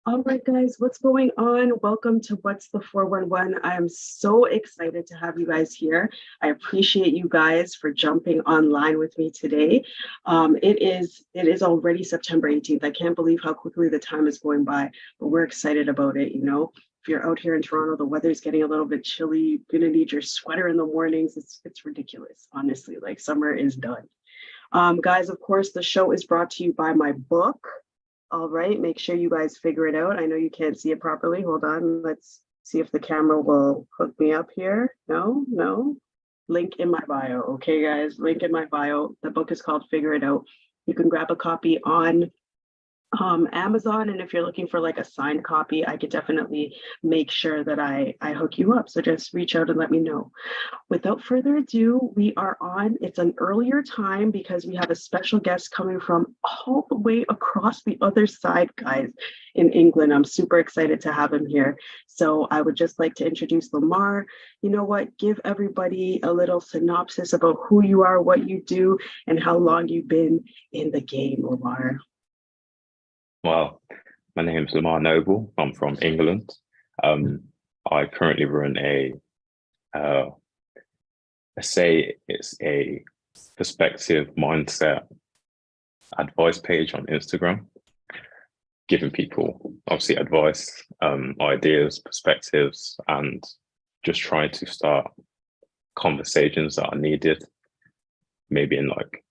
All right, guys, what's going on? Welcome to What's the 411. I am so excited to have you guys here. I appreciate you guys for jumping online with me today. It is already September 18th. I can't believe how quickly the time is going by, but we're excited about it, you know. If you're out here in Toronto, the weather's getting a little bit chilly. You're gonna need your sweater in the mornings. It's ridiculous, honestly. Like summer is done. Guys, of course, the show is brought to you by my book. All right, make sure you guys figure it out. I know you can't see it properly. Hold on. Let's see if the camera will hook me up here. No, no. Link in my bio. Okay, guys, link in my bio. The book is called Figure It Out. You can grab a copy on Amazon, and if you're looking for like a signed copy, I could definitely make sure that I hook you up. So just reach out and let me know. Without further ado, we are on. It's an earlier time because we have a special guest coming from all the way across the other side, guys, in England. I'm super excited to have him here. So I would just like to introduce Lamar. You know what? Give everybody a little synopsis about who you are, what you do, and how long you've been in the game, Lamar. Well, my name's Lamar Noble. I'm from England. I currently run uh, let's say it's a perspective mindset advice page on Instagram, giving people obviously advice, ideas, perspectives, and just trying to start conversations that are needed, maybe in like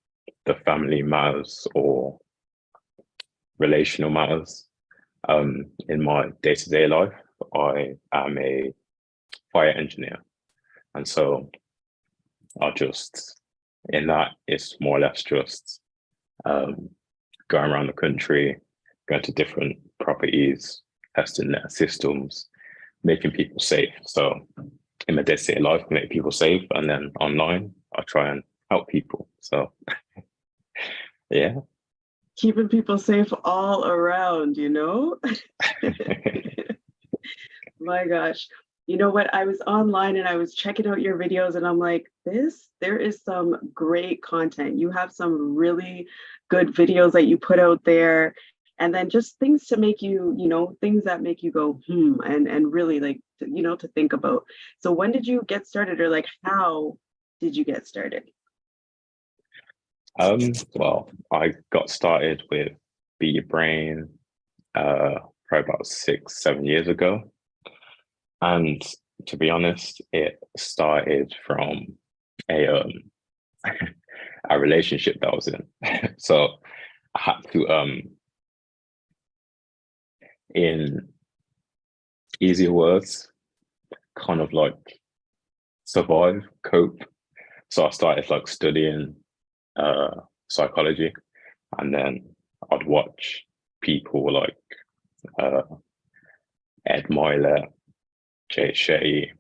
the family matters or relational matters. In my day-to-day life, I am a fire engineer. And so in that, it's more or less just going around the country, going to different properties, testing their systems, making people safe. So in my day-to-day life, I make people safe. And then online, I try and help people. So yeah. Keeping people safe all around, you know? My gosh. You know what? I was online and I was checking out your videos and I'm like, there is some great content. You have some really good videos that you put out there. And then just things to make you, things that make you go, and really like, to think about. So when did you get started, or like, how did you get started? Well, I got started with Be Your Brain probably about 6, 7 years ago. And to be honest, it started from a a relationship that I was in. So I had to in easier words, kind of like survive, cope. So I started like studying psychology, and then I'd watch people like Ed Milet, Jay Shetty.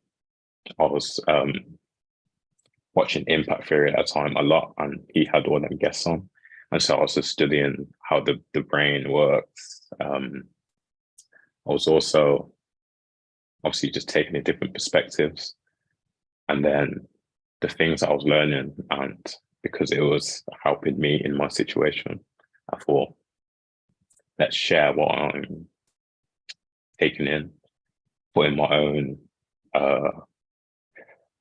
I was watching Impact Theory at the time a lot, and he had all them guests on. And so I was just studying how the brain works. I was also obviously just taking in different perspectives. And then the things I was learning, and because it was helping me in my situation, I thought, let's share what I'm taking in, putting my own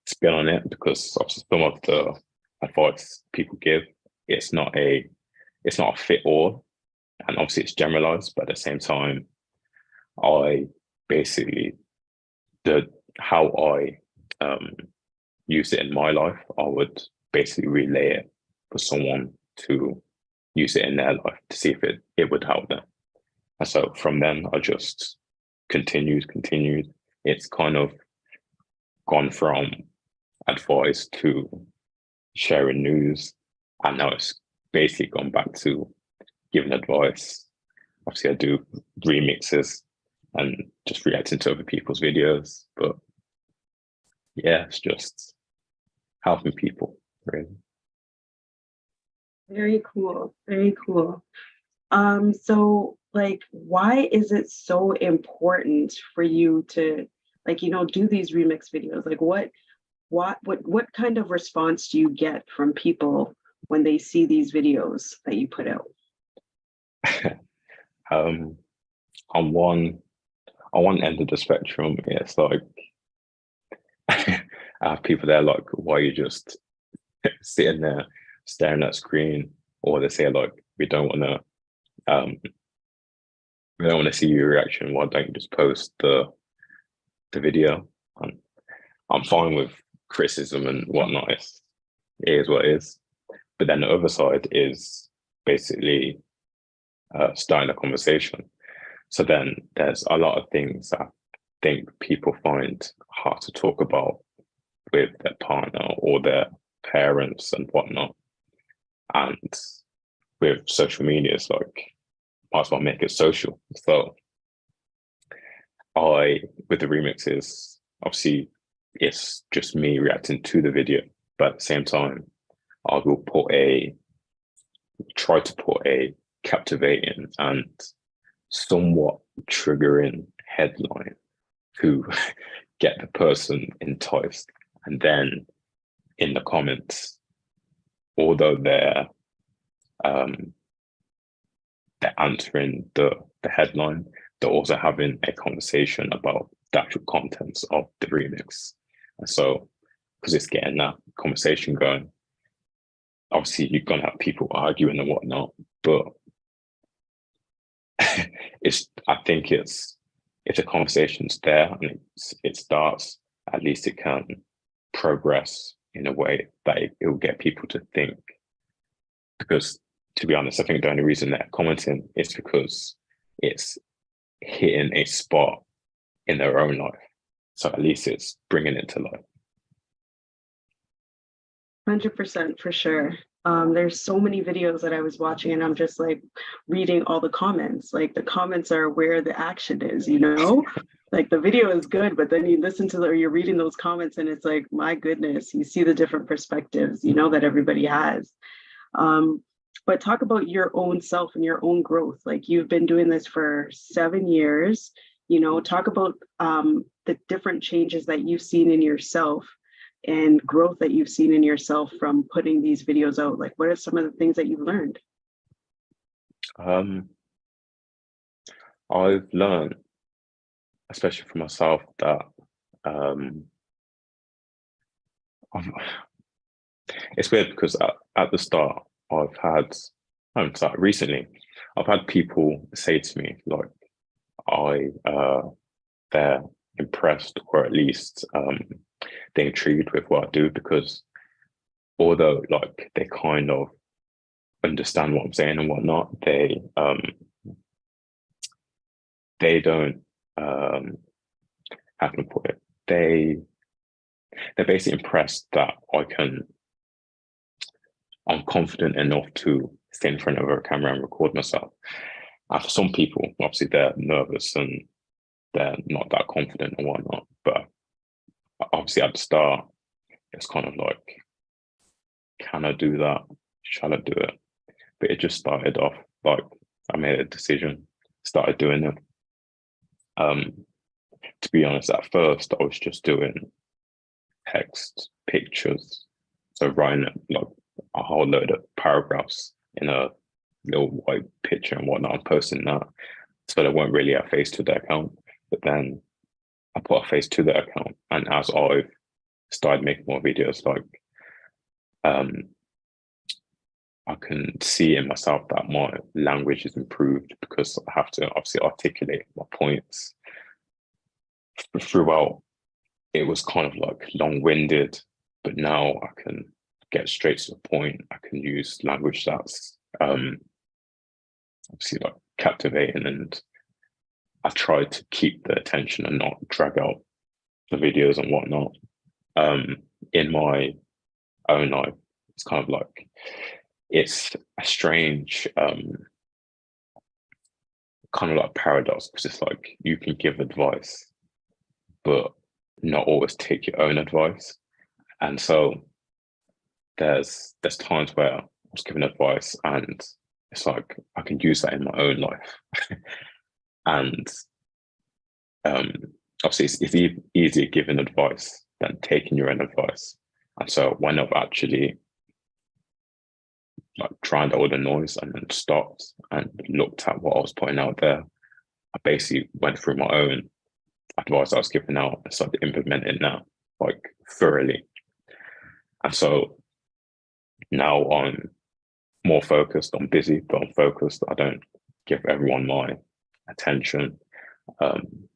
spin on it, because obviously some of the advice people give, it's not a fit all, and obviously it's generalized, but at the same time, I basically how I use it in my life, I would basically relay it for someone to use it in their life to see if it would help them. And so from then I just continued. It's kind of gone from advice to sharing news, and now it's basically gone back to giving advice. Obviously I do remixes and just reacting to other people's videos, but yeah, it's just helping people, really. Very cool. Very cool. So like, why is it so important for you to like, do these remix videos? Like what kind of response do you get from people when they see these videos that you put out? um, on one end of the spectrum, it's like I have people there like, why are you just sitting there staring at screen? Or they say like, um we don't want to see your reaction. Why don't you just post the video? And I'm fine with criticism and whatnot. It is what it is. But then the other side is basically starting a conversation. So then there's a lot of things that I think people find hard to talk about with their partner or their parents and whatnot. And with social media, it's like, might as well make it social. So with the remixes, obviously it's just me reacting to the video, but at the same time, I will try to put a captivating and somewhat triggering headline to get the person enticed. And then in the comments, although um, they're answering the headline, they're also having a conversation about the actual contents of the remix. And so, because it's getting that conversation going, obviously you're gonna have people arguing and whatnot, but I think if the conversation's there and it starts, at least it can progress in a way that it will get people to think. Because to be honest, I think the only reason they're commenting is because it's hitting a spot in their own life. So at least it's bringing it to life. 100% for sure. There's so many videos that I was watching and I'm just like reading all the comments. Like the comments are where the action is, you know? Like the video is good, but then you listen to or you're reading those comments and it's like, my goodness, you see the different perspectives, you know, that everybody has. But talk about your own self and your own growth. Like you've been doing this for 7 years, you know, talk about the different changes that you've seen in yourself and growth that you've seen in yourself from putting these videos out. Like what are some of the things that you've learned? I've learned, especially for myself, that um, it's weird because at the start, recently, I've had people say to me, like, they're impressed or at least they're intrigued with what I do because although like they kind of understand what I'm saying and whatnot, they don't how can I put it? They're basically impressed that I'm confident enough to stand in front of a camera and record myself. And for some people, obviously they're nervous and they're not that confident and whatnot. But obviously at the start, it's kind of like, can I do that? Shall I do it? But it just started off like I made a decision, started doing it. To be honest, at first I was just doing text, pictures, so writing like a whole load of paragraphs in a little white picture and whatnot. I'm posting that, so there weren't really a face to the account. But then I put a face to the account, and as I've started making more videos, like um, I can see in myself that my language is improved because I have to obviously articulate my points throughout. It was kind of like long-winded, but now I can get straight to the point. I can use language that's obviously like captivating, and I try to keep the attention and not drag out the videos and whatnot. In my own life, it's kind of like it's a strange kind of like paradox because it's like you can give advice, but not always take your own advice. And so there's times where I was giving advice and it's like I can use that in my own life. And um, obviously it's easier giving advice than taking your own advice. And so when I've actually like drowned all the noise and then stopped and looked at what I was putting out there, I basically went through my own advice I was giving out and started implementing that like thoroughly. And so now I'm more focused. I'm busy, but I'm focused. I don't give everyone my attention. Um,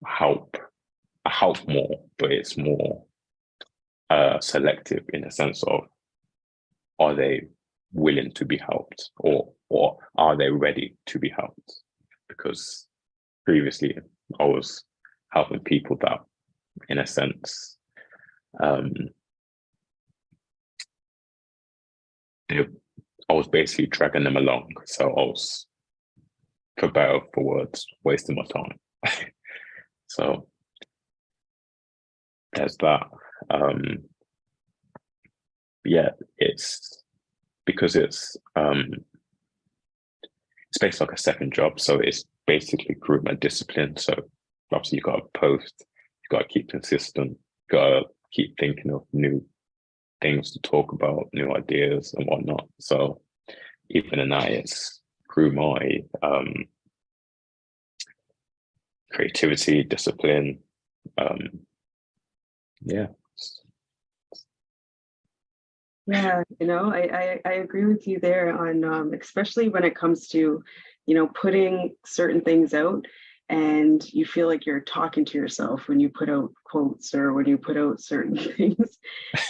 help, I help more, but it's more selective in the sense of, are they willing to be helped, or are they ready to be helped? Because previously I was helping people that, in a sense, um, they, I was basically dragging them along. So I was, for better or for words, wasting my time. So there's that. Um, yeah, it's because it's based like a second job, so it's basically recruitment discipline. So obviously you got to post, you got to keep consistent, you got to keep thinking of new things to talk about, new ideas and whatnot. So even in that, it's through my creativity, discipline. Yeah. Yeah, I agree with you there on especially when it comes to, putting certain things out, and you feel like you're talking to yourself when you put out quotes or when you put out certain things.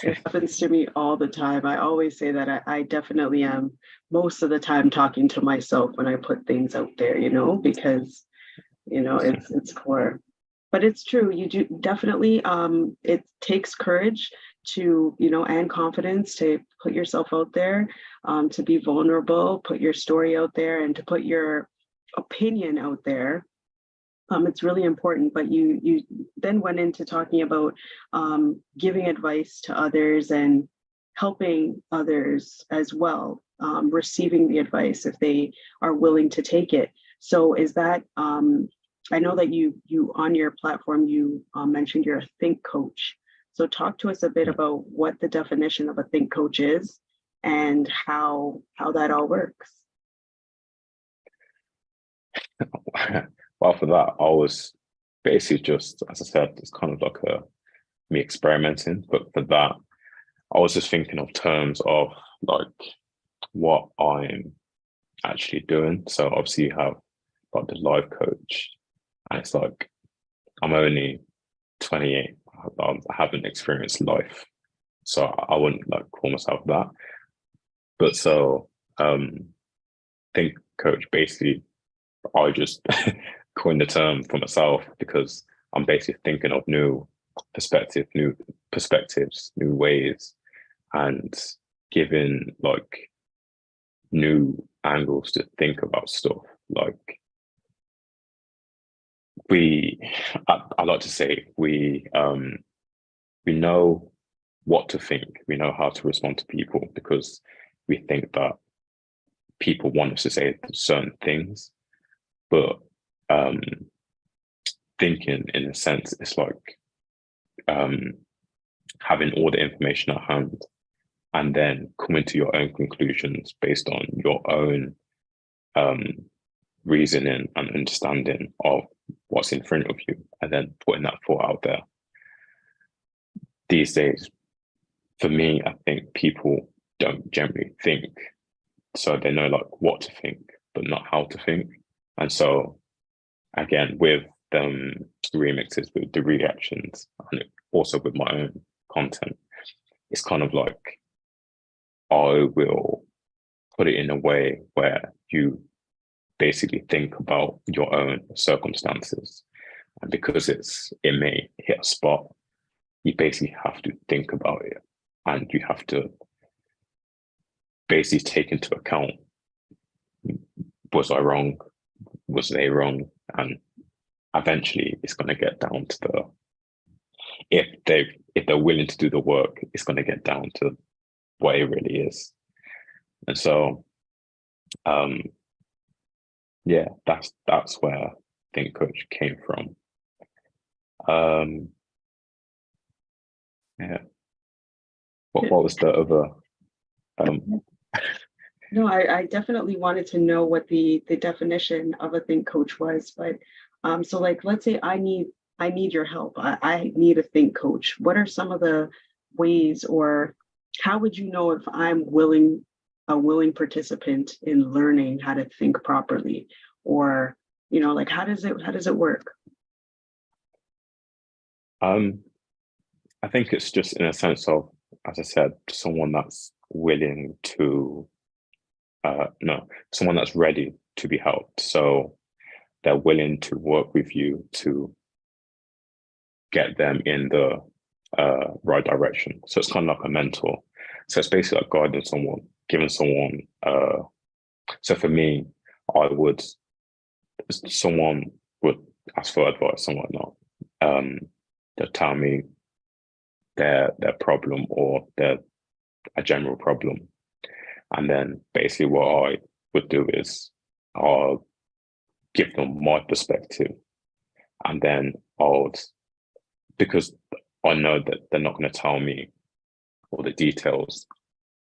It happens to me all the time. I always say that I definitely am most of the time talking to myself when I put things out there, because it's core. But it's true, you do definitely, it takes courage to, and confidence to put yourself out there, to be vulnerable, put your story out there, and to put your opinion out there. It's really important. But you then went into talking about giving advice to others and helping others as well, receiving the advice if they are willing to take it. So is that, I know that you on your platform, you mentioned you're a think coach. So talk to us a bit about what the definition of a think coach is and how that all works. Well, for that, I was basically just, as I said, it's kind of like me experimenting. But for that, I was just thinking of terms of like what I'm actually doing. So obviously you have like the life coach, and it's like I'm only 28. I haven't experienced life, so I wouldn't like call myself that. But so think coach, basically I just coined the term for myself because I'm basically thinking of new perspectives, new ways, and giving like new angles to think about stuff. Like we, I like to say we know what to think, we know how to respond to people because we think that people want us to say certain things, but um, thinking in a sense, it's like um, having all the information at hand and then coming to your own conclusions based on your own um, reasoning and understanding of what's in front of you, and then putting that thought out there. These days, for me, I think people don't generally think, so they know like what to think, but not how to think. And so, again, with remixes, with the reactions, and also with my own content, it's kind of like I will put it in a way where you basically think about your own circumstances. And because it may hit a spot, you basically have to think about it. And you have to basically take into account, was I wrong? Was they wrong? And eventually it's going to get down to if they're willing to do the work, it's going to get down to what it really is. And so um yeah, that's where Think Coach came from. Yeah. What was the other um No, I definitely wanted to know what the definition of a think coach was, but so like let's say I need your help. I need a think coach. What are some of the ways, or how would you know if I'm willing, a willing participant in learning how to think properly? Or, like how does it work? Um, I think it's just in a sense of, as I said, someone that's willing to, no, someone that's ready to be helped. So they're willing to work with you to get them in the right direction. So it's kind of like a mentor. So it's basically like guiding someone, giving someone. So for me, I would, someone would ask for advice and whatnot. Um, they'll tell me their problem or their a general problem, and then basically what I would do is I'll give them my perspective, and then I'll, because I know that they're not going to tell me all the details,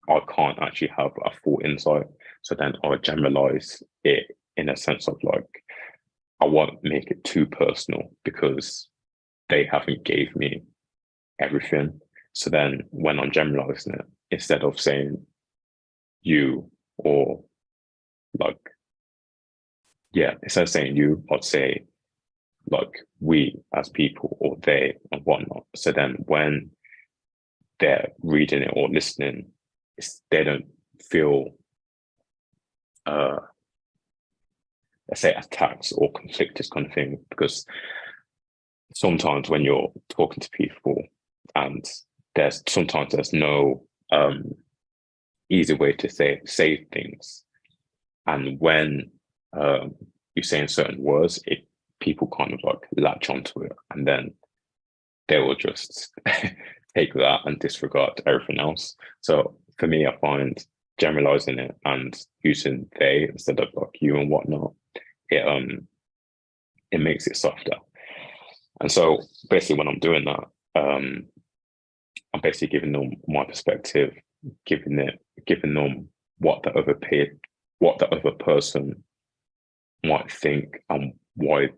I can't actually have a full insight. So then I generalize it in a sense of like, I won't make it too personal because they haven't gave me everything. So then when I'm generalizing it, instead of saying you or like, yeah, instead of saying you, I'd say like we as people or they and whatnot. So then when they're reading it or listening, they don't feel, uh, let's say, attacked or conflicted kind of thing. Because sometimes when you're talking to people and there's no easy way to say things, and when you're saying certain words, people kind of like latch onto it, and then they will just take that and disregard everything else. So for me, I find generalizing it and using they instead of like you and whatnot, it it makes it softer. And so basically when I'm doing that, I'm basically giving them my perspective, giving them what the other person might think and why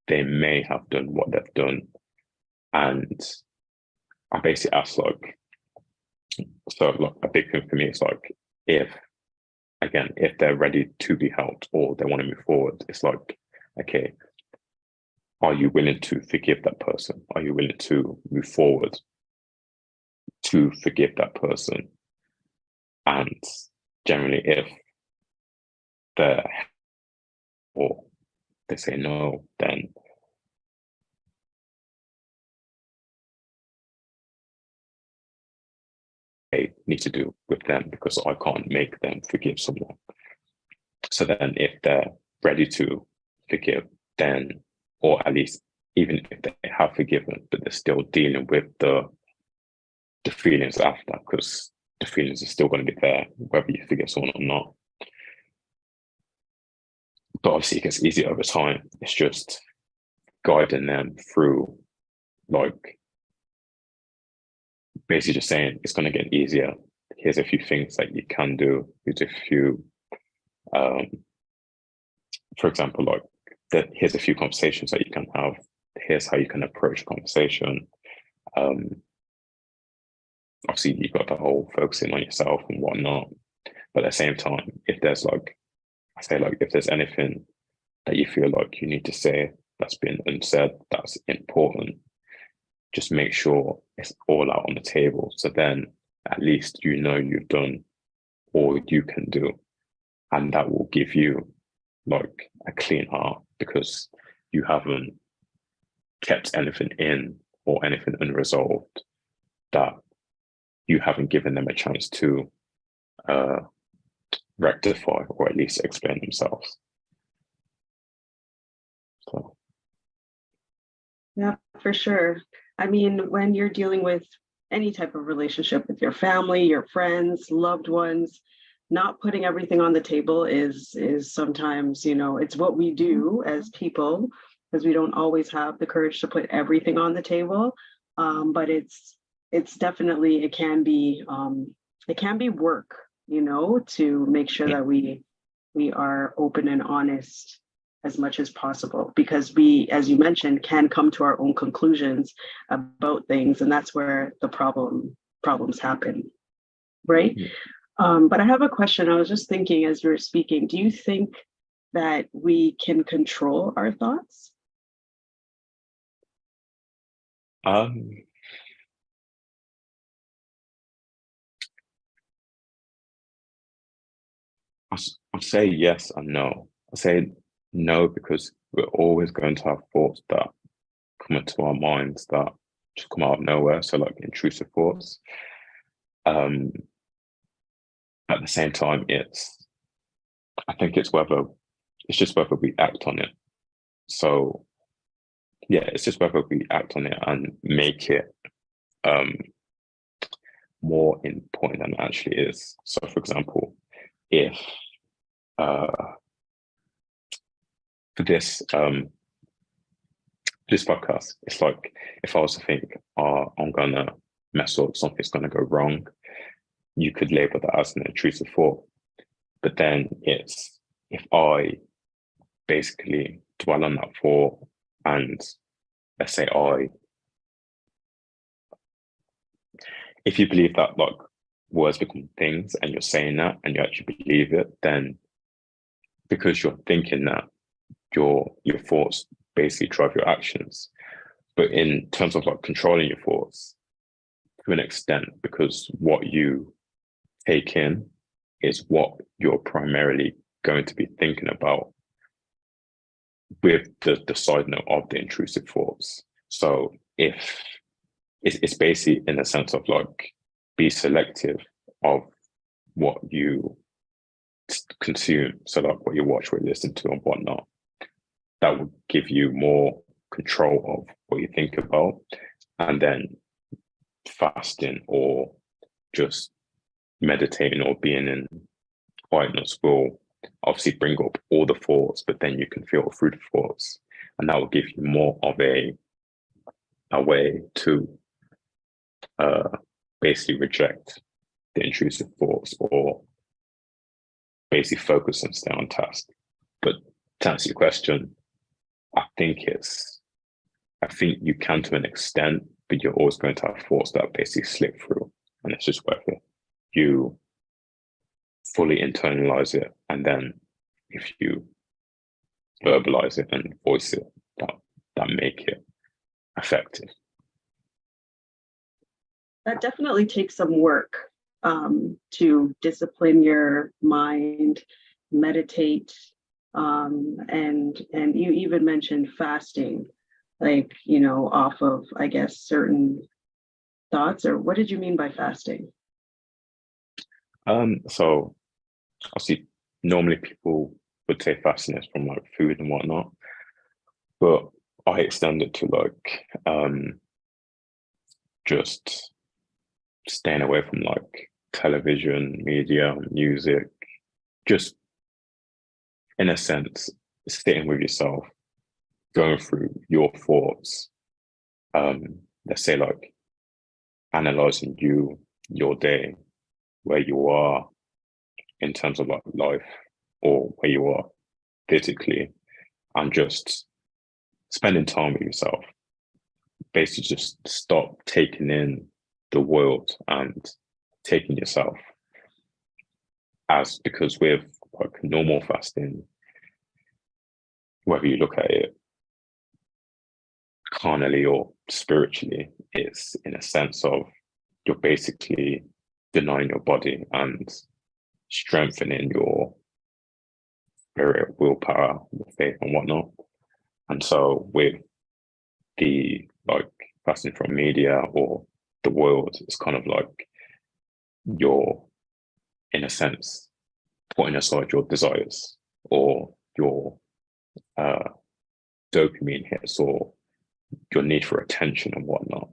they may have done what they've done. And I basically ask like, so like a big thing for me is like, if again, if they're ready to be helped or they want to move forward, it's like, okay, are you willing to forgive that person? Are you willing to move forward to forgive that person? And generally, if they're or they say no, then they need to do with them because I can't make them forgive someone. So then if they're ready to forgive, then, or at least even if they have forgiven, but they're still dealing with the feelings after, because the feelings are still going to be there, whether you forgive someone or not. But obviously it gets easier over time. It's just guiding them through, like, basically just saying it's going to get easier. Here's a few things that you can do. Here's a few, um, for example, like that. Here's a few conversations that you can have. Here's how you can approach conversation. Um, Obviously, you've got the whole focusing on yourself and whatnot. But at the same time, if there's like, I say like, if there's anything that you feel like you need to say that's been unsaid, that's important, just make sure it's all out on the table. So then at least you know you've done all you can do. And that will give you like a clean heart because you haven't kept anything in or anything unresolved that you haven't given them a chance to uh, rectify or at least explain themselves. So Yeah, for sure. I mean, when you're dealing with any type of relationship with your family, your friends, loved ones, not putting everything on the table is sometimes, it's what we do as people because we don't always have the courage to put everything on the table. But it's definitely it can be work. to make sure that we are open and honest as much as possible, because we, as you mentioned, can come to our own conclusions about things, and that's where the problems happen, right? But I have a question. I was just thinking as you were speaking, do you think that we can control our thoughts? Um, I'd say yes and no. I say no because we're always going to have thoughts that come into our minds that just come out of nowhere. So like intrusive thoughts. Um, at the same time, I think it's just whether we act on it. So yeah, it's just whether we act on it and make it um more important than it actually is. So for example, if uh for this podcast, it's like if I was to think, oh, I'm gonna mess up, something's gonna go wrong, you could label that as an intrusive thought. But then it's if I basically dwell on that thought and let's say if you believe that like words become things and you're saying that and you actually believe it, then because you're thinking that, your thoughts basically drive your actions. But in terms of like controlling your thoughts to an extent, because what you take in is what you're primarily going to be thinking about with the side note of the intrusive thoughts. So if it's basically in the sense of like be selective of what you consume. So like what you watch, what you listen to and whatnot, that would give you more control of what you think about. And then fasting or just meditating or being in quietness will obviously bring up all the thoughts, but then you can filter through the thoughts. And that will give you more of a way to basically reject the intrusive thoughts or basically focus and stay on task. But to answer your question, I think you can to an extent, but you're always going to have thoughts that basically slip through. And it's just whether you fully internalize it and then if you verbalize it and voice it, that make it effective. That definitely takes some work, to discipline your mind, meditate, and you even mentioned fasting, like off of, I guess, certain thoughts. Or what did you mean by fasting? So obviously normally people would say fasting is from like food and whatnot, but I extend it to like just staying away from like television, media, music, just in a sense, sitting with yourself, going through your thoughts, let's say like analyzing your day, where you are in terms of like life or where you are physically, and just spending time with yourself. Basically just stop taking in the world and taking yourself as, because with like normal fasting, whether you look at it carnally or spiritually, it's in a sense of you're basically denying your body and strengthening your spirit, willpower, faith, and whatnot. And so, with the like fasting from media or the world, it's kind of like you're, in a sense, putting aside your desires or your uh, dopamine hits or your need for attention and whatnot.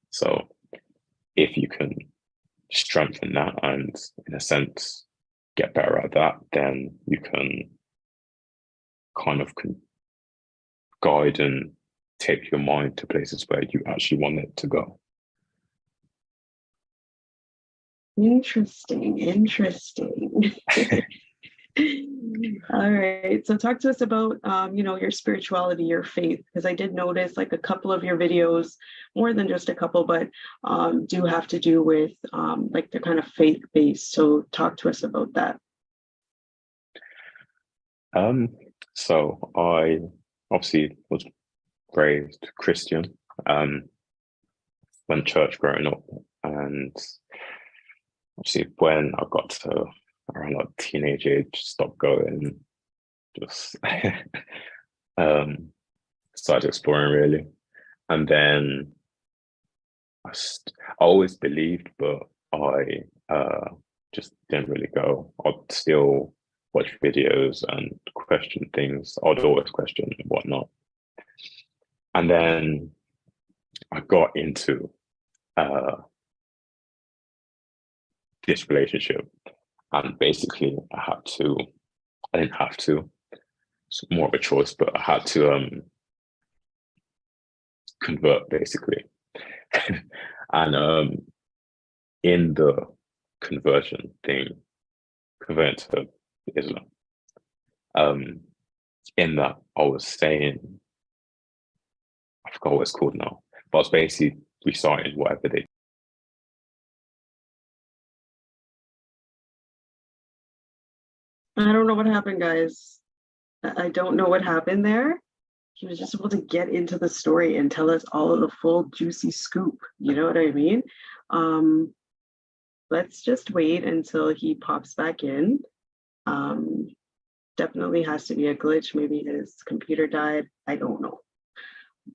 So, if you can strengthen that and, in a sense, get better at that, then you can kind of guide and take your mind to places where you actually want it to go. Interesting. All right. So talk to us about, your spirituality, your faith, because I did notice like a couple of your videos, more than just a couple, but do have to do with like the kind of faith based. So talk to us about that. So I obviously was raised Christian, went to church growing up, and obviously when I got to around like teenage age, stopped going, just um started exploring really. And then I always believed, but I just didn't really go. I'd still watch videos and question things. I'd always question and whatnot. And then I got into uh, this relationship, and basically I didn't have to, it's more of a choice, but I had to convert basically. And in the conversion thing, converting to Islam, um, in that I was saying, I forgot what it's called now, but I was basically reciting whatever they. I don't know what happened, guys. I don't know what happened there. He was just able to get into the story and tell us all of the full juicy scoop. You know what I mean? Um, let's just wait until he pops back in. Um, definitely has to be a glitch. Maybe his computer died. I don't know.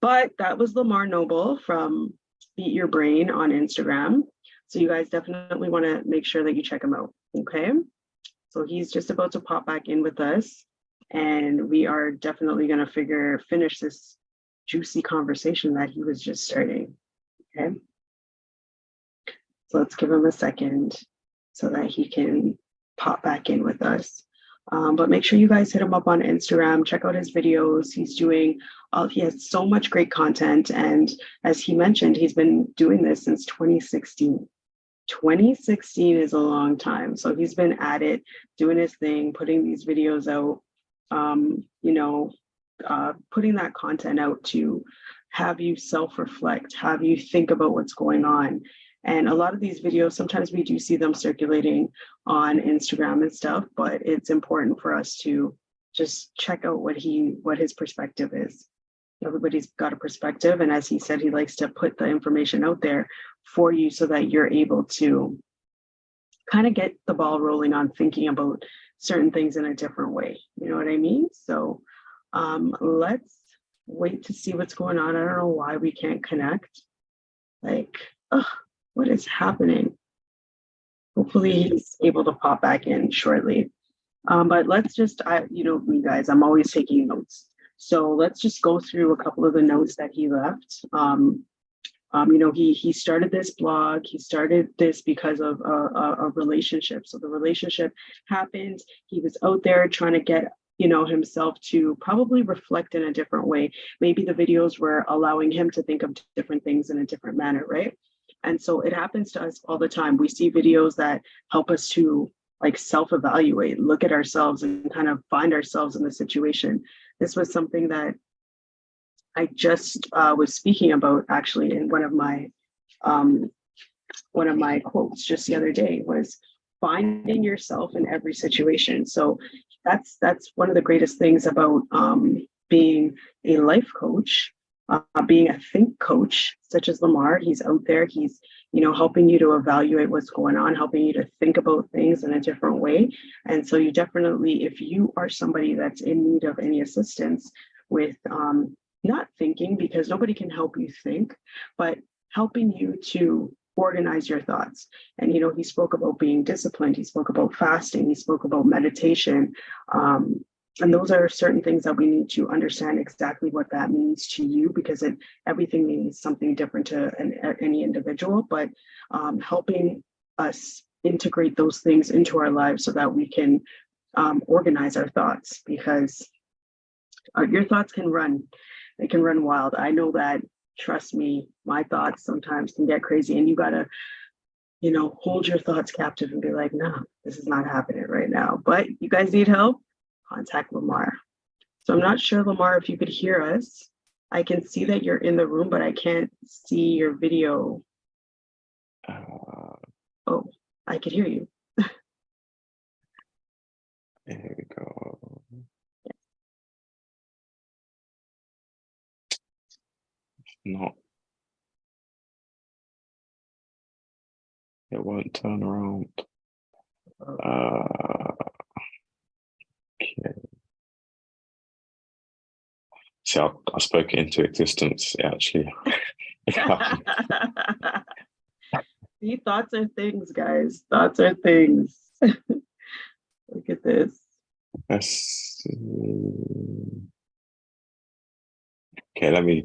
But that was Lamar Noble from Beat Your Brain on Instagram. So you guys definitely want to make sure that you check him out. Okay. So he's just about to pop back in with us. And we are definitely going to finish this juicy conversation that he was just starting. Okay. So let's give him a second so that he can pop back in with us. But make sure you guys hit him up on Instagram, check out his videos. He has so much great content. And as he mentioned, he's been doing this since 2016. 2016 is a long time. So he's been at it, doing his thing, putting these videos out, putting that content out to have you self-reflect, have you think about what's going on. And a lot of these videos, sometimes we do see them circulating on Instagram and stuff, but it's important for us to just check out what his perspective is. Everybody's got a perspective. And as he said, he likes to put the information out there for you so that you're able to kind of get the ball rolling on thinking about certain things in a different way. You know what I mean? So let's wait to see what's going on. I don't know why we can't connect. Like, what is happening? Hopefully he's able to pop back in shortly. But let's just, me guys, I'm always taking notes. So let's just go through a couple of the notes that he left. He started this blog. He started this because of a relationship. So the relationship happened. He was out there trying to get himself to probably reflect in a different way. Maybe the videos were allowing him to think of different things in a different manner, right? And so it happens to us all the time. We see videos that help us to like self-evaluate, look at ourselves and kind of find ourselves in the situation. This was something that I just was speaking about actually in one of my quotes just the other day was finding yourself in every situation. So that's one of the greatest things about being a life coach, being a think coach, such as Lamar. He's out there. He's helping you to evaluate what's going on, helping you to think about things in a different way. And so you definitely, if you are somebody that's in need of any assistance with not thinking, because nobody can help you think, but helping you to organize your thoughts. And he spoke about being disciplined, he spoke about fasting, he spoke about meditation, and those are certain things that we need to understand exactly what that means to you, because everything means something different to any individual, but helping us integrate those things into our lives so that we can organize our thoughts, because your thoughts can run wild. I know that. Trust me, my thoughts sometimes can get crazy, and you gotta hold your thoughts captive and be like, nah, this is not happening right now. But you guys need help, contact Lamar. So I'm not sure, Lamar, if you could hear us. I can see that you're in the room, but I can't see your video. Oh, I could hear you. There we go. Not. It won't turn around. Okay. See, I spoke it into existence, actually. See, thoughts are things, guys. Thoughts are things. Look at this. Let's see. Okay,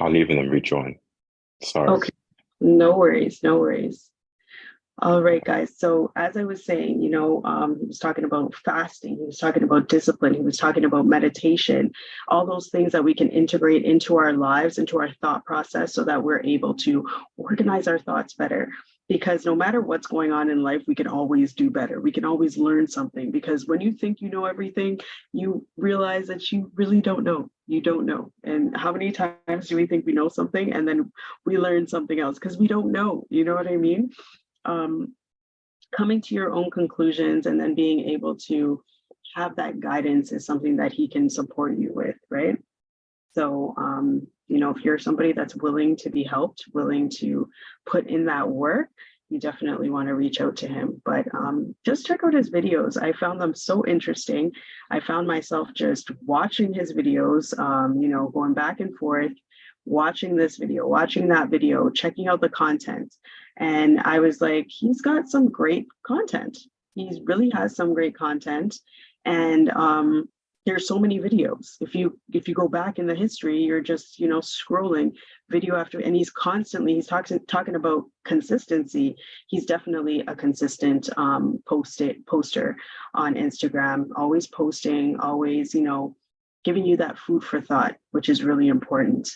I'll leave and then rejoin. Sorry. Okay, no worries, no worries. All right, guys. So as I was saying, he was talking about fasting, he was talking about discipline, he was talking about meditation, all those things that we can integrate into our lives, into our thought process, so that we're able to organize our thoughts better. Because no matter what's going on in life, we can always do better. We can always learn something. Because when you think you know everything, you realize that you really don't know. You don't know. And how many times do we think we know something and then we learn something else because we don't know? You know what I mean? Coming to your own conclusions and then being able to have that guidance is something that he can support you with, right? So, if you're somebody that's willing to be helped, willing to put in that work, you definitely want to reach out to him. But just check out his videos. I found them so interesting. I found myself just watching his videos, going back and forth, watching this video, watching that video, checking out the content. And I was like, he's got some great content. He really has some great content. And there's so many videos. If you go back in the history, you're just scrolling video after, and he's talking about consistency. He's definitely a consistent poster on Instagram, always posting, always giving you that food for thought, which is really important.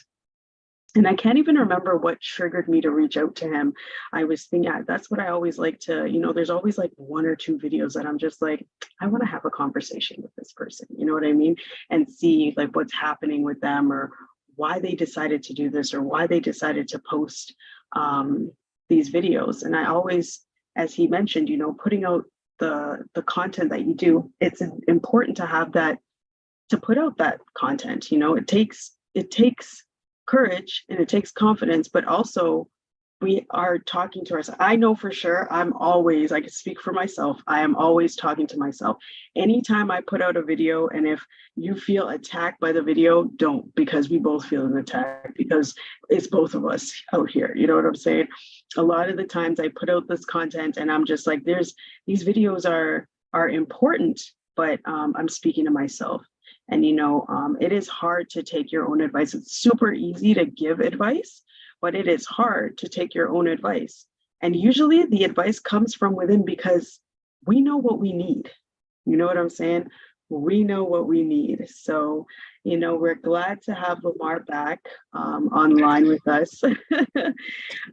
And I can't even remember what triggered me to reach out to him. I was thinking, that's what I always like to, there's always like one or two videos that I'm just like, I want to have a conversation with this person, you know what I mean? And see like what's happening with them, or why they decided to do this, or why they decided to post these videos. And I always, as he mentioned, putting out the content that you do, it's important to have that, to put out that content. It takes courage and it takes confidence, but also we are talking to ourselves. I know for sure I can speak for myself. I am always talking to myself. Anytime I put out a video, and if you feel attacked by the video, don't, because we both feel an attack, because it's both of us out here. You know what I'm saying? A lot of the times I put out this content and I'm just like, these videos are important, but I'm speaking to myself. And, it is hard to take your own advice. It's super easy to give advice, but it is hard to take your own advice. And usually the advice comes from within, because we know what we need. You know what I'm saying? We know what we need. So, we're glad to have Lamar back online with us.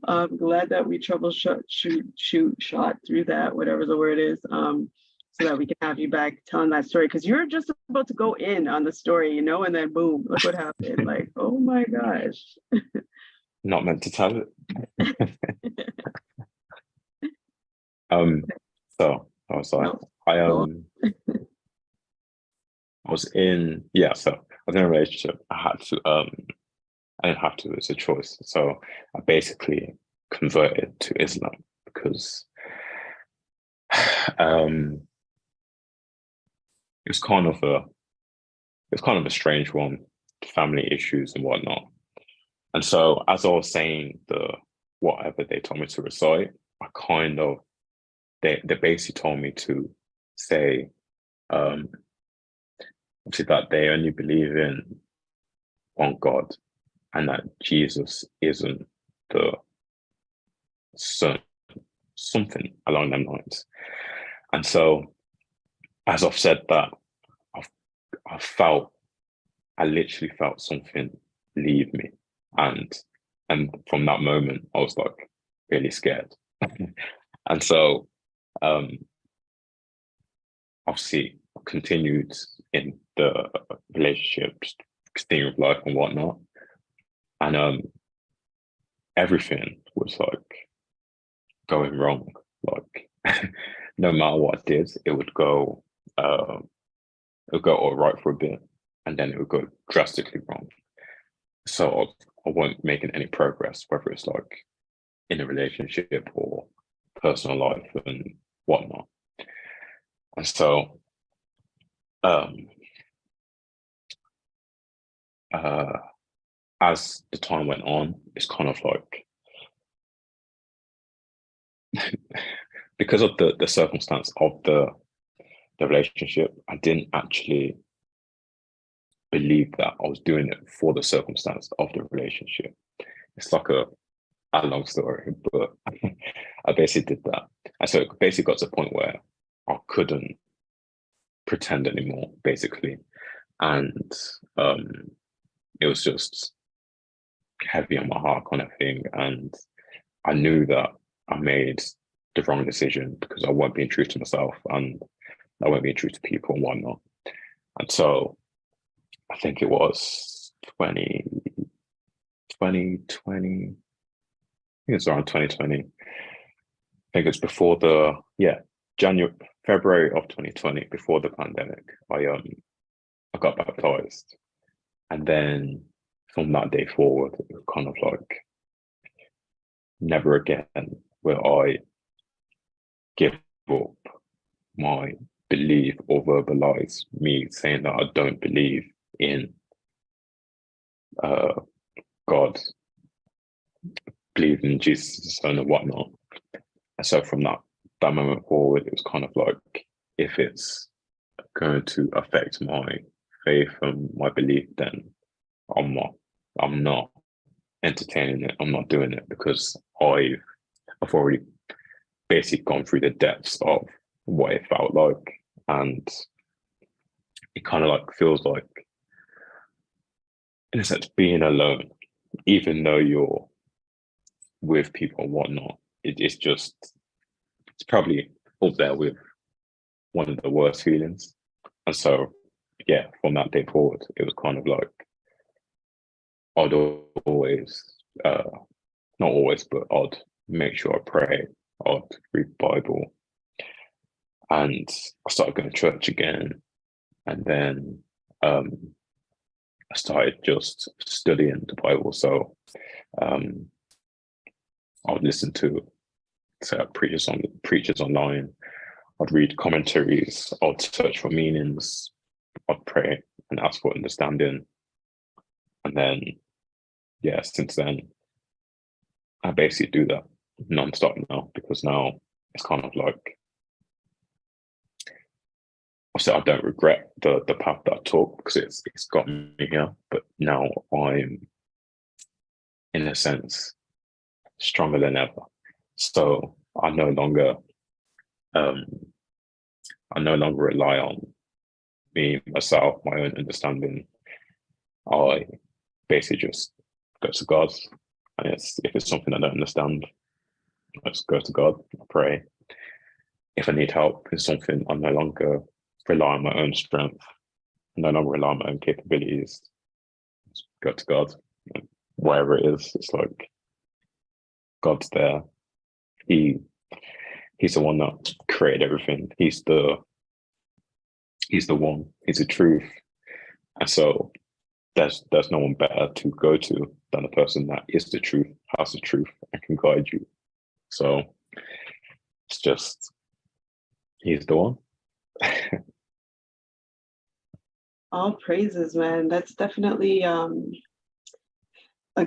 I'm glad that we shot through that, whatever the word is. So that we can have you back telling that story, because you're just about to go in on the story, and then boom, look what happened. Like, oh my gosh. Not meant to tell it. So I was like, so I was in a relationship. I didn't have to, it's a choice. So I basically converted to Islam because it's kind of a strange one, family issues and whatnot. And so as I was saying whatever they told me to recite, they basically told me to say obviously that they only believe in one God, and that Jesus isn't the son, something along them lines. And so as I've said that, I literally felt something leave me. And from that moment, I was like really scared. And so obviously continued in the relationships, continuing with life and whatnot. And everything was like going wrong. Like no matter what I did, it would go all right for a bit, and then it would go drastically wrong. So I wasn't making any progress, whether it's like in a relationship or personal life and whatnot. And so um uh as the time went on, it's kind of like because of the circumstance of the relationship, I didn't actually believe that I was doing it for the circumstance of the relationship. It's like a long story, but I basically did that. And so it basically got to a point where I couldn't pretend anymore, basically. And it was just heavy on my heart kind of thing. And I knew that I made the wrong decision because I wasn't being true to myself and I wasn't being true to people and whatnot. And so I think it was 2020. I think it's around 2020. I think it's before February of 2020, before the pandemic. I got baptized. And then from that day forward, it was kind of like never again will I give up my belief or verbalize me saying that I don't believe in uh, God, believe in Jesus and whatnot. And so from that moment forward, it was kind of like if it's going to affect my faith and my belief, then I'm not entertaining it. I'm not doing it because I've already basically gone through the depths of what it felt like, and it kind of like feels like, in a sense, being alone, even though you're with people and whatnot. It's probably up there with one of the worst feelings. And so, yeah, from that day forward, it was kind of like I'd always, not always, but I'd make sure I pray, I'd read the Bible, and I started going to church again. And then I started just studying the Bible. So I would listen to preachers online. I'd read commentaries. I'd search for meanings. I'd pray and ask for understanding. And then, yeah, since then, I basically do that non-stop now because now it's kind of like, obviously, I don't regret the path that I took because it's got me here. But now I'm, in a sense, stronger than ever. So um, I no longer rely on me, myself, my own understanding. I basically just go to God. And if it's something I don't understand, I just go to God, I pray. If I need help in something, I no longer rely on my own strength, I no longer rely on my own capabilities. Just go to God. Wherever it is, it's like God's there. He's the one that created everything. He's the one. He's the truth. And so there's no one better to go to than the person that is the truth, has the truth, and can guide you. So it's just he's the one. All praises, man. That's definitely a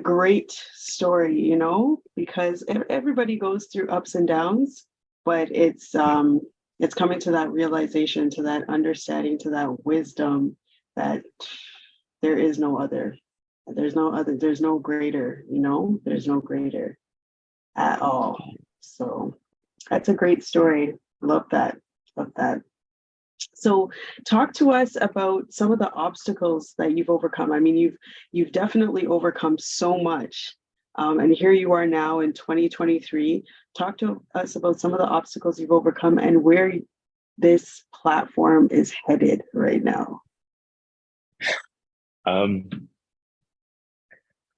great story, because everybody goes through ups and downs, but it's coming to that realization, to that understanding, to that wisdom that there is no other. There's no greater, there's no greater at all. So that's a great story. Love that. Love that. So talk to us about some of the obstacles that you've overcome. I mean, you've definitely overcome so much. And here you are now in 2023. Talk to us about some of the obstacles you've overcome and where this platform is headed right now.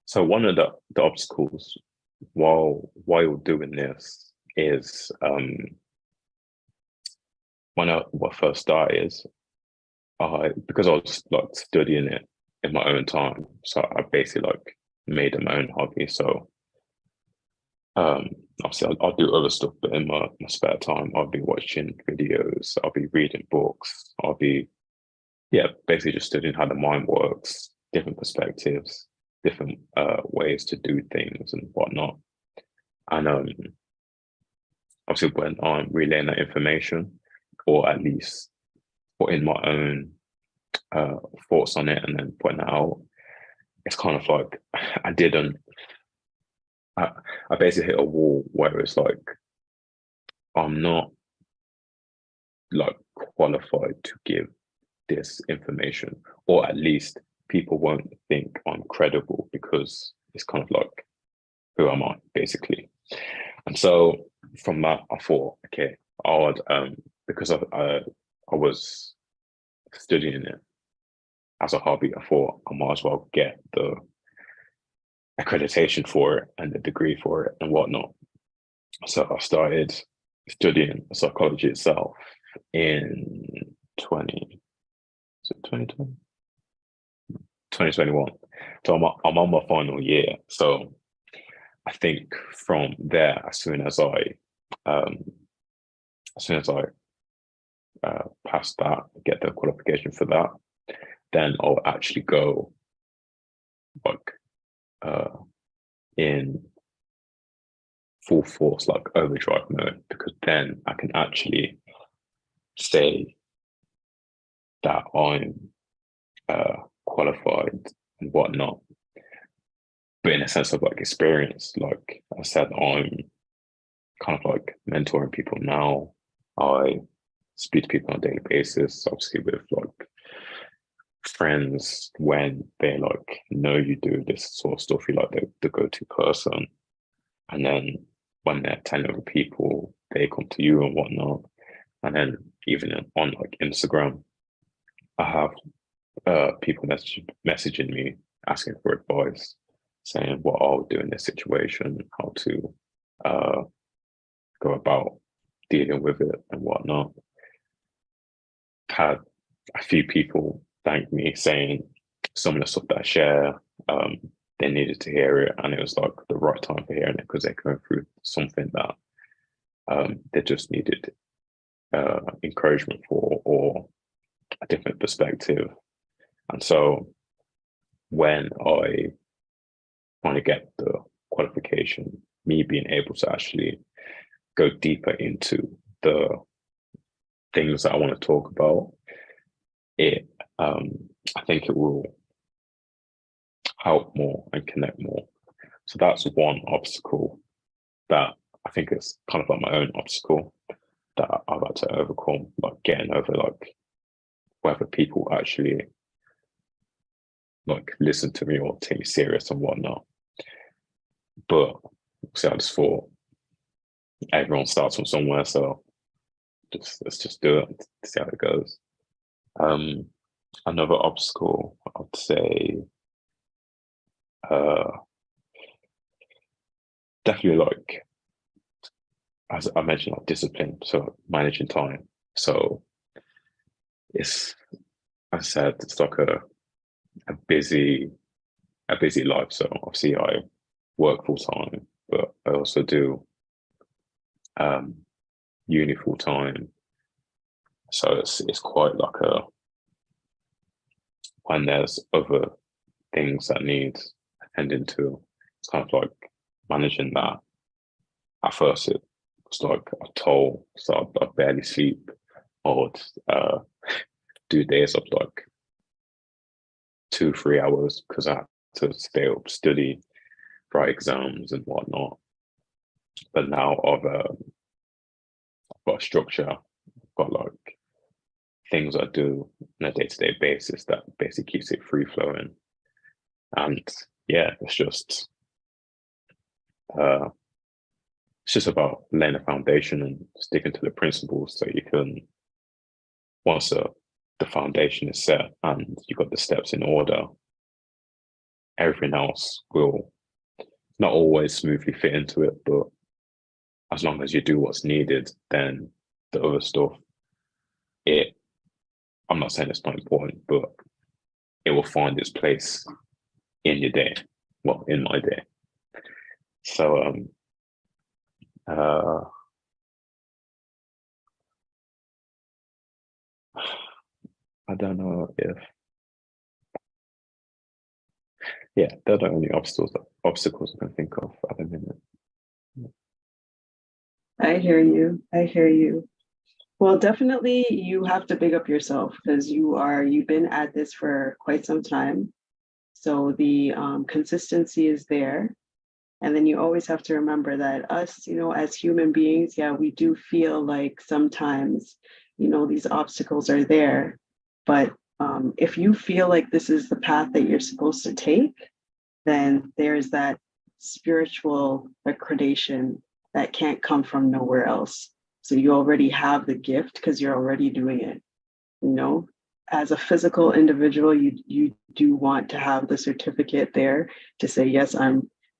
So one of the obstacles while doing this is when I first started, because I was like studying it in my own time, so I basically like made it my own hobby. So obviously I'll do other stuff, but in my spare time, I'll be watching videos, I'll be reading books, I'll be basically just studying how the mind works, different perspectives, different ways to do things and whatnot. And obviously when I'm relaying that information, or at least putting my own thoughts on it and then putting it out, it's kind of like I basically hit a wall where it's like I'm not like qualified to give this information, or at least people won't think I'm credible because it's kind of like, who am I, basically? And so from that, I thought, okay, I would because I was studying it as a hobby, I thought I might as well get the accreditation for it and the degree for it and whatnot. So I started studying psychology itself in 2020, 2021. So I'm on my final year. So I think from there, as soon as I pass that, get the qualification for that, then I'll actually go like in full force, like overdrive mode, because then I can actually say that I'm qualified and whatnot. But in a sense of like experience, like I said, I'm kind of like mentoring people now. I speak to people on a daily basis, obviously with like friends when they like know you do this sort of stuff, you're like the go-to person. And then when they're telling other people, they come to you and whatnot. And then even on like Instagram, I have people messaging me asking for advice, saying what I'll do in this situation, how to go about dealing with it and whatnot. Had a few people thank me, saying some of the stuff that I share, they needed to hear it, and it was like the right time for hearing it because they're going through something that they just needed encouragement for, or a different perspective. And so when I finally get the qualification, me being able to actually go deeper into the things that I want to talk about, it I think it will help more and connect more. So that's one obstacle that I think is kind of like my own obstacle that I've had to overcome, like getting over like whether people actually like listen to me or take me serious and whatnot. But see, I just thought everyone starts from somewhere, so let's just do it to see how it goes. Another obstacle, I'd say, uh, definitely like as I mentioned, like discipline, so managing time. So it's, as I said, it's like a busy life. So obviously I work full time, but I also do uni full time. So it's quite like when there's other things that need attending to, it's kind of like managing that. At first it was like a toll, so I'd barely sleep. I would do days of like 2-3 hours because I had to stay up, study, write exams and whatnot. But now I've got a structure, I've got like things I do on a day-to-day basis that basically keeps it free flowing. And yeah, it's just uh, it's just about laying a foundation and sticking to the principles so you can, once the foundation is set and you've got the steps in order, everything else will not always smoothly fit into it, but as long as you do what's needed, then the other stuff, I'm not saying it's not important, but it will find its place in your day. Well, in my day. So uh I don't know if they're the only obstacles I can think of at the minute. I hear you. I hear you. Well, definitely you have to big up yourself because you've been at this for quite some time. So the consistency is there. And then you always have to remember that us, as human beings, yeah, we do feel like sometimes, these obstacles are there. But if you feel like this is the path that you're supposed to take, then there's that spiritual accreditation that can't come from nowhere else. So you already have the gift because you're already doing it. You know, as a physical individual, you do want to have the certificate there to say, yes,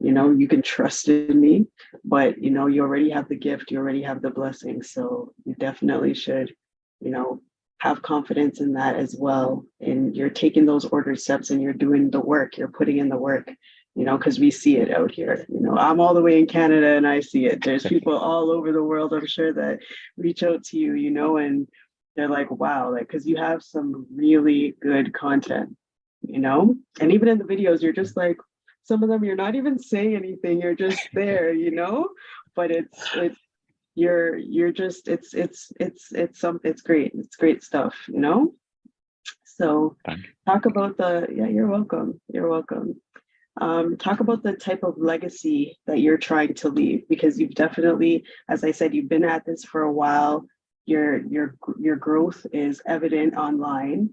you can trust in me, but you already have the gift, you already have the blessing. So you definitely should, you know, have confidence in that as well. And you're taking those ordered steps and you're doing the work, you're putting in the work, because we see it out here. I'm all the way in Canada and I see it. There's people all over the world, I'm sure, that reach out to you, and they're like, wow, like, because you have some really good content, and even in the videos, you're just like, some of them you're not even saying anything, you're just there, but you're just it's great, it's great stuff. So talk about you're welcome, talk about the type of legacy that you're trying to leave, because you've definitely, as I said, you've been at this for a while. Your growth is evident online.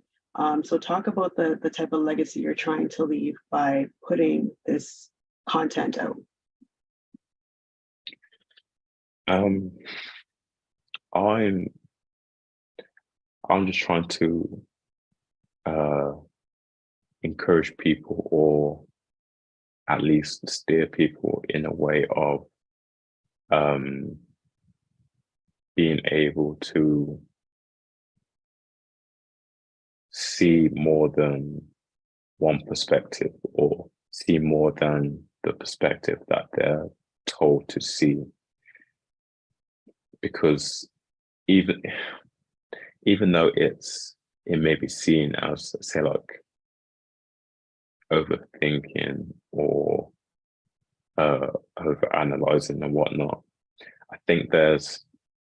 So talk about the type of legacy you're trying to leave by putting this content out. I'm just trying to encourage people, or at least steer people in a way of being able to see more than one perspective, or see more than the perspective that they're told to see. Because even though it may be seen as, say, like overthinking or over analyzing and whatnot, I think there's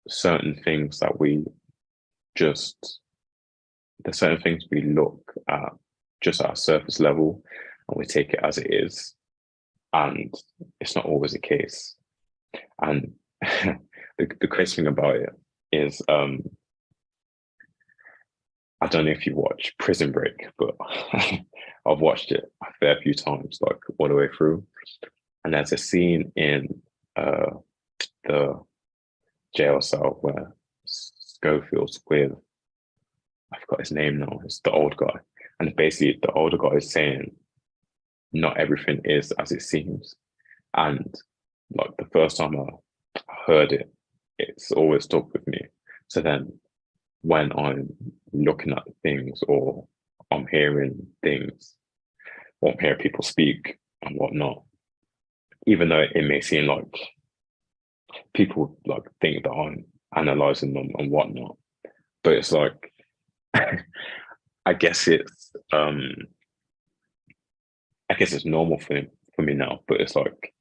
certain things that there's certain things we look at just at a surface level and we take it as it is, and it's not always the case. And the crazy thing about it is, I don't know if you watch Prison Break, but I've watched it a fair few times, like all the way through. And there's a scene in the jail cell where Schofield's with, I forgot his name now, it's the old guy. And basically the older guy is saying, not everything is as it seems. And like the first time I heard it, it's always stuck with me. So then when I'm looking at things, or I'm hearing things, or I'm hearing people speak and whatnot, even though it may seem like people like think that I'm analyzing them and whatnot, but it's like, I guess it's normal for me now, but it's like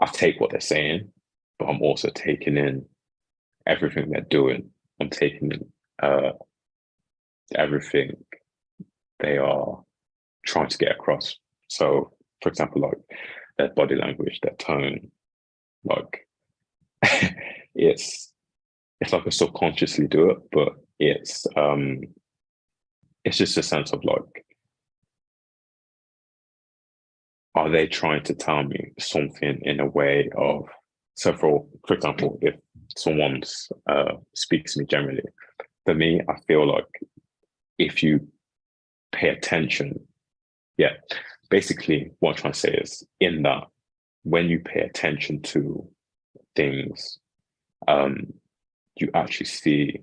I take what they're saying, but I'm also taking in everything they're doing. I'm taking in everything they are trying to get across. So, for example, like their body language, their tone, like it's like I subconsciously do it, but it's just a sense of like, are they trying to tell me something in a way of, so for example, if someone speaks to me generally, for me, I feel like if you pay attention, yeah, basically what I'm trying to say is in that when you pay attention to things, you actually see,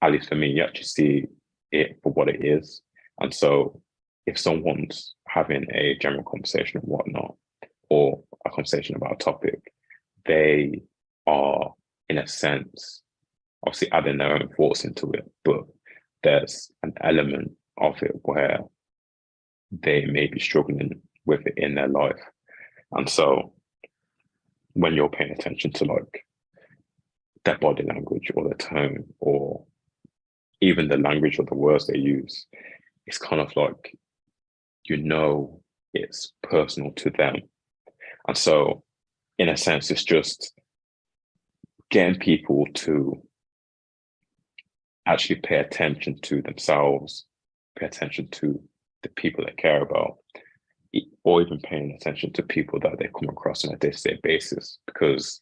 at least for me, you actually see it for what it is. And so if someone's having a general conversation and whatnot, or a conversation about a topic, they are, in a sense, obviously adding their own thoughts into it, but there's an element of it where they may be struggling with it in their life. And so when you're paying attention to like their body language or their tone or even the language or the words they use, it's kind of like, it's personal to them. And so in a sense, it's just getting people to actually pay attention to themselves, pay attention to the people they care about, or even paying attention to people that they come across on a day-to-day basis, because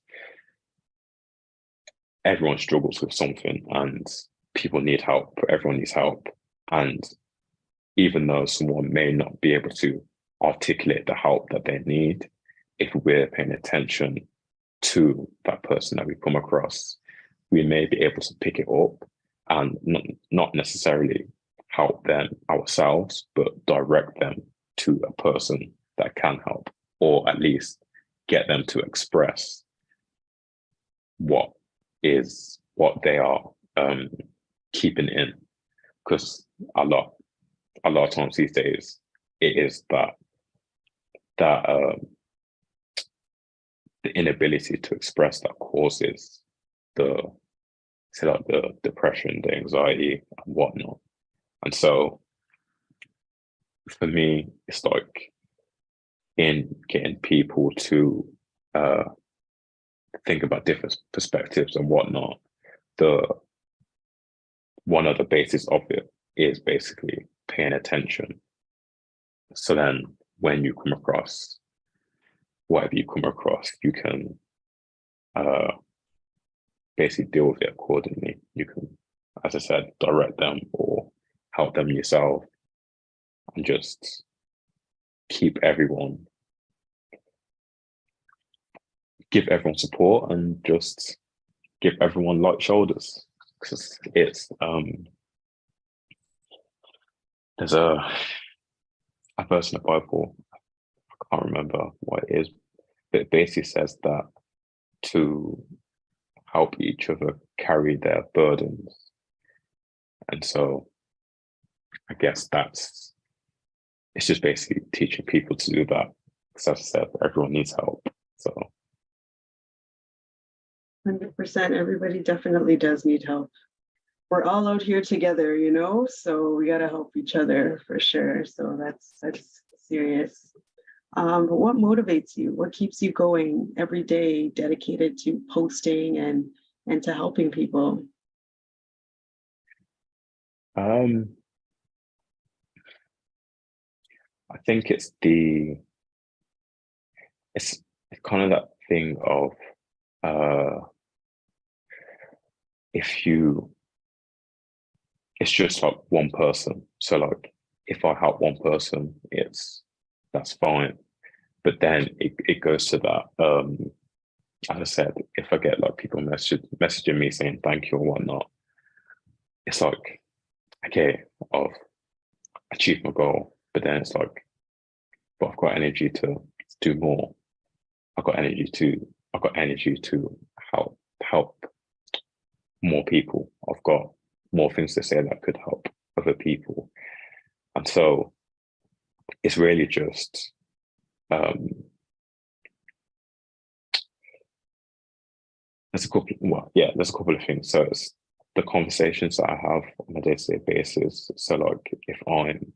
everyone struggles with something and people need help. Everyone needs help. And even though someone may not be able to articulate the help that they need, if we're paying attention to that person that we come across, we may be able to pick it up and not necessarily help them ourselves, but direct them to a person that can help, or at least get them to express what they are keeping in. Because a lot of times these days, it is that the inability to express that causes the depression, the anxiety, and whatnot. And so for me, it's like in getting people to think about different perspectives and whatnot, one of the bases of it is basically paying attention. So then when you come across whatever you come across, you can basically deal with it accordingly. You can, as I said, direct them or help them yourself, and just give everyone support and just give everyone light shoulders. Because it's there's a verse in the Bible, I can't remember what it is, but it basically says that to help each other carry their burdens. And so I guess it's just basically teaching people to do that. Because as I said, everyone needs help. So 100%, everybody definitely does need help. We're all out here together, so we got to help each other for sure. So that's serious. But what motivates you? What keeps you going every day, dedicated to posting and to helping people? I think it's kind of that thing of it's just like one person. So like if I help one person, that's fine. But then it goes to that, as I said, if I get like people messaging me saying thank you or whatnot, it's like, okay, I've achieved my goal, but then it's like, but I've got energy to do more. I've got energy to help more people. I've got more things to say that could help other people. And so it's really just there's a couple of things. So it's the conversations that I have on a day-to-day basis. So like if I'm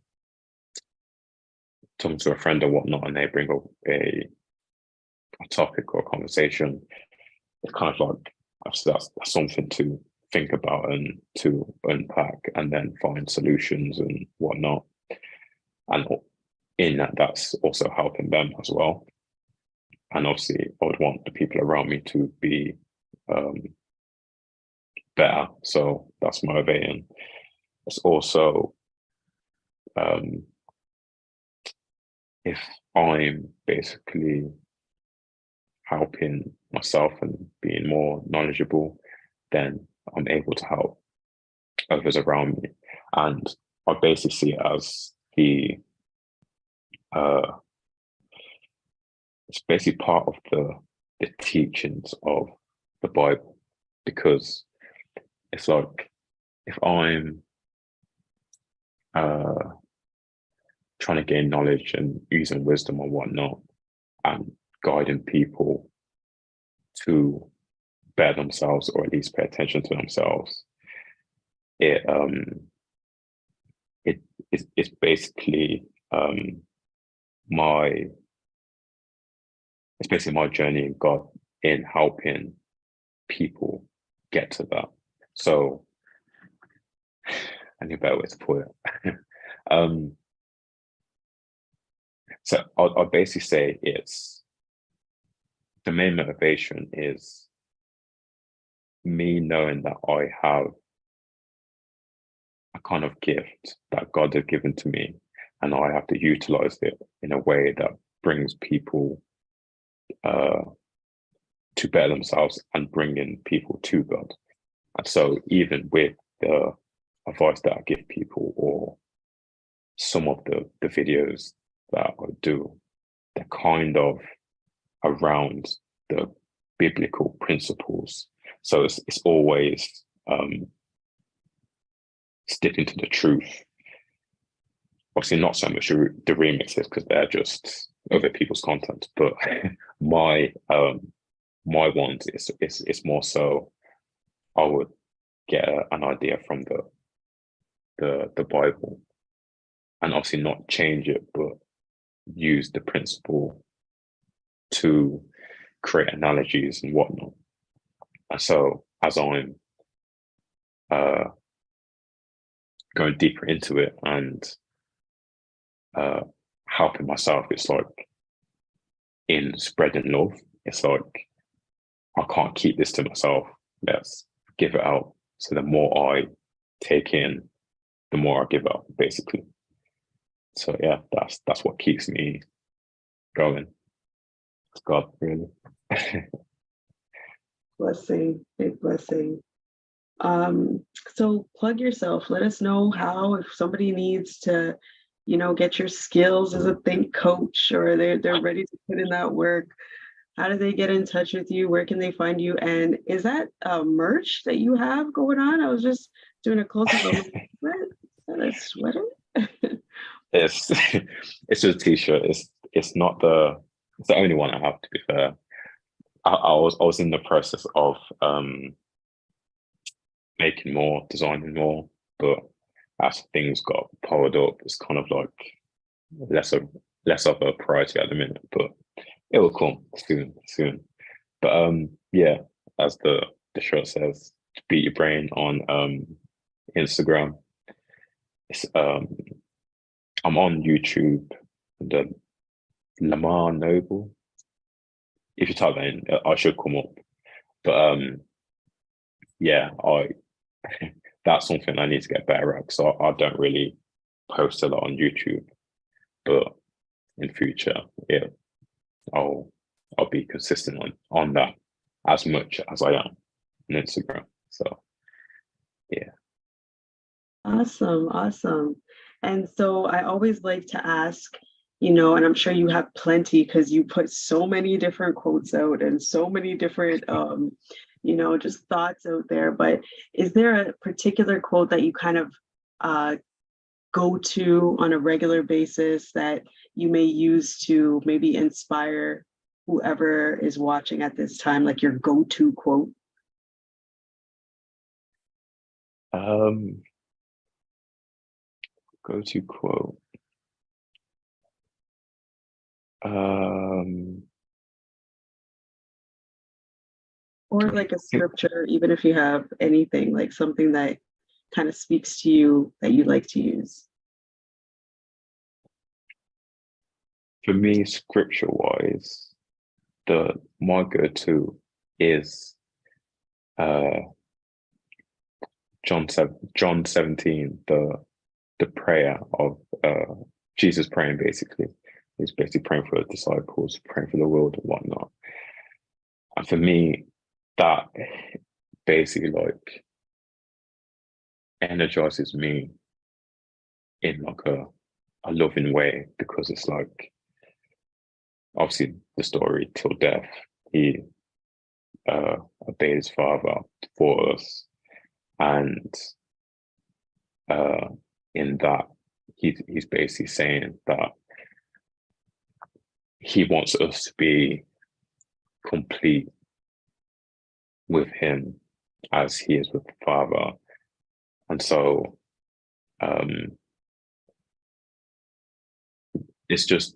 talking to a friend or whatnot and they bring up a topic or a conversation, it's kind of like that's something to think about and to unpack and then find solutions and whatnot. And in that that's also helping them as well. And obviously, I would want the people around me to be um, better. So that's motivating. It's also um, if I'm basically helping myself and being more knowledgeable, then I'm able to help others around me. And I basically see it as uh, it's basically part of the teachings of the Bible, because it's like if I'm uh, trying to gain knowledge and using wisdom and whatnot, and guiding people to better themselves or at least pay attention to themselves, it it it's basically my it's basically my journey in God in helping people get to that. So I need a better way to put it. um, so I'll basically say it's the main motivation is me knowing that I have a kind of gift that God has given to me, and I have to utilize it in a way that brings people uh, to better themselves and bringing people to God. And so, even with the advice that I give people or some of the videos that I do, they're kind of around the biblical principles. So it's always sticking to the truth. Obviously, not so much the remixes because they're just other people's content, but my my ones is more so I would get an idea from the Bible, and obviously not change it, but use the principle to create analogies and whatnot. And so as I'm uh, going deeper into it and uh, helping myself, it's like in spreading love, it's like I can't keep this to myself. Let's give it out. So the more I take in, the more I give out, basically. So yeah, that's what keeps me going. It's God, really. Blessing, big blessing. So plug yourself. Let us know how, if somebody needs to, get your skills as a think coach, or they're ready to put in that work. How do they get in touch with you? Where can they find you? And is that merch that you have going on? I was just doing a close up. Is that a sweater? It's it's just a t-shirt. It's not it's the only one I have, to be fair. I was in the process of making more, designing more, but as things got powered up, it's kind of like less of less of a priority at the minute. But it will come soon. But yeah, as the shirt says, beat your brain on Instagram. It's I'm on YouTube, the Lamar Noble. If you type that in, I should come up. But yeah, I that's something I need to get better at, because I don't really post a lot on YouTube. But in future, yeah, I'll I'll be consistent on that as much as I am on Instagram. So yeah. Awesome, awesome. And so I always like to ask, and I'm sure you have plenty because you put so many different quotes out and so many different, just thoughts out there. But is there a particular quote that you kind of uh, go to on a regular basis that you may use to maybe inspire whoever is watching at this time, like your go-to quote? Um, Go to quote. Um, Or like a scripture, even if you have anything, like something that kind of speaks to you that you like to use. For me, scripture wise, the my go-to is uh John 17, the prayer of Jesus praying basically. He's basically praying for the disciples, praying for the world and whatnot. And for me, that basically like energizes me in like a loving way, because it's like obviously the story till death, he obeyed his father for us. And uh in that he's basically saying that he wants us to be complete with him as he is with the Father. And so um it's just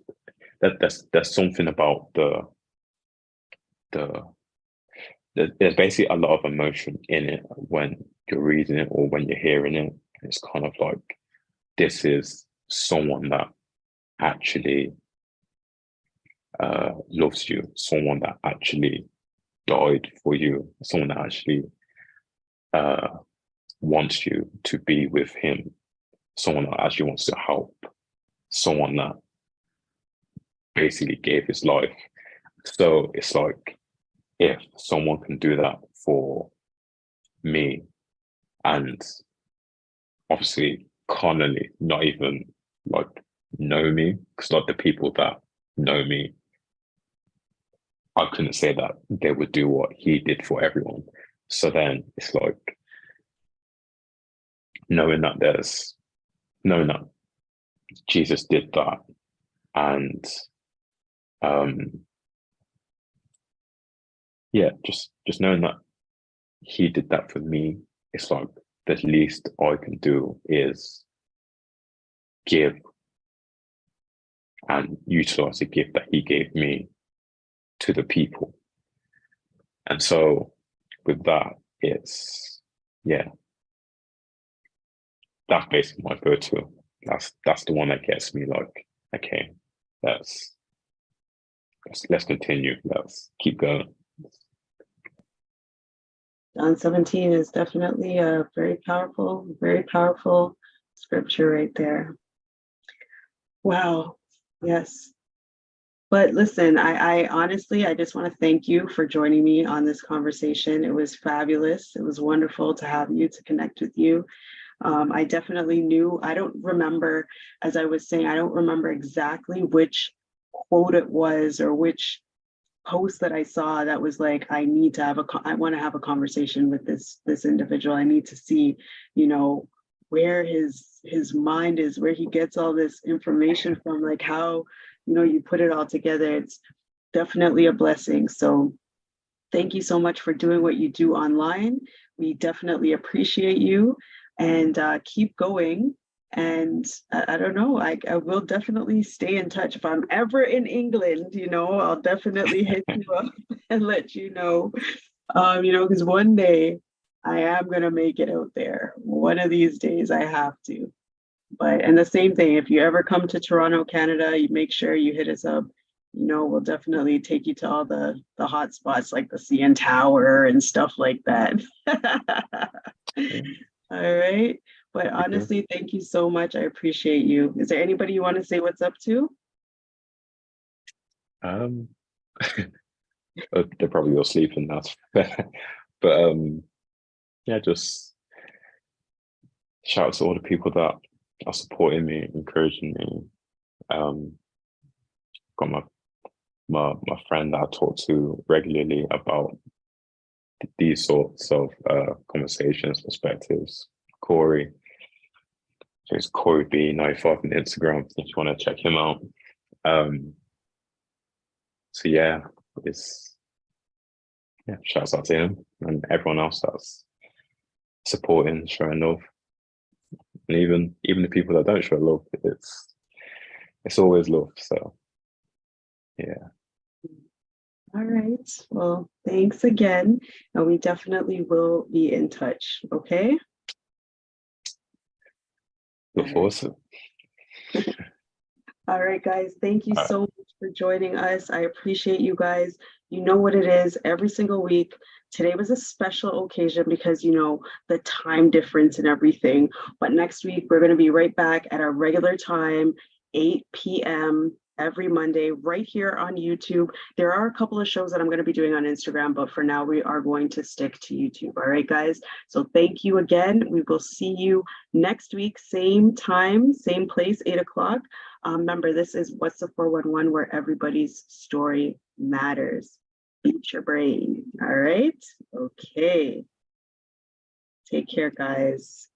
that there's something about the there's basically a lot of emotion in it when you're reading it or when you're hearing it. It's kind of like, this is someone that actually loves you, someone that actually died for you, someone that actually uh, wants you to be with him, someone that actually wants to help, someone that basically gave his life. So it's like, if someone can do that for me, and obviously commonly not even like know me, because like the people that know me, I couldn't say that they would do what he did for everyone. So then it's like knowing that knowing that Jesus did that, and um yeah, just knowing that he did that for me, it's like the least I can do is give and utilize the gift that he gave me to the people. And so with that, it's, yeah, that's basically my go-to. That's the one that gets me like, okay, let's let's continue. Let's keep going. John 17 is definitely a very powerful scripture right there. Wow. Yes. But listen, I honestly, I just want to thank you for joining me on this conversation. It was fabulous. It was wonderful to have you, to connect with you. I definitely knew, I don't remember, as I was saying, I don't remember exactly which quote it was or which post that I saw that was like, I want to have a conversation with this individual. I need to see, where his mind is, where he gets all this information from, like how, you put it all together. It's definitely a blessing. So thank you so much for doing what you do online. We definitely appreciate you, and keep going. And I don't know, I will definitely stay in touch. If I'm ever in England, I'll definitely hit you up and let you know. Because one day I am going to make it out there. One of these days I have to. And the same thing, if you ever come to Toronto, Canada, you make sure you hit us up. We'll definitely take you to all the hot spots like the CN Tower and stuff like that. All right. But honestly, thank you so much. I appreciate you. Is there anybody you want to say what's up to? Um, they're probably all sleeping now. But yeah, just shout out to all the people that are supporting me, encouraging me. Got my friend that I talk to regularly about these sorts of conversations, perspectives. Corey, so it's Corey B95 on Instagram if you want to check him out. So yeah, it's shouts out to him and everyone else that's supporting, showing love, and even the people that don't show love, it's always love. So yeah. All right. Well, thanks again. And we definitely will be in touch. Okay. Look forward to it. All right, guys. Thank you All right. so much for joining us. I appreciate you guys. You know what it is every single week. Today was a special occasion because, the time difference and everything. But next week, we're going to be right back at our regular time, 8 p.m. every Monday, right here on YouTube. There are a couple of shows that I'm going to be doing on Instagram, but for now, we are going to stick to YouTube. All right, guys. So thank you again. We will see you next week, same time, same place, 8 o'clock. Remember, this is What's the 411, where everybody's story matters. Beat your brain. All right. Okay. Take care, guys.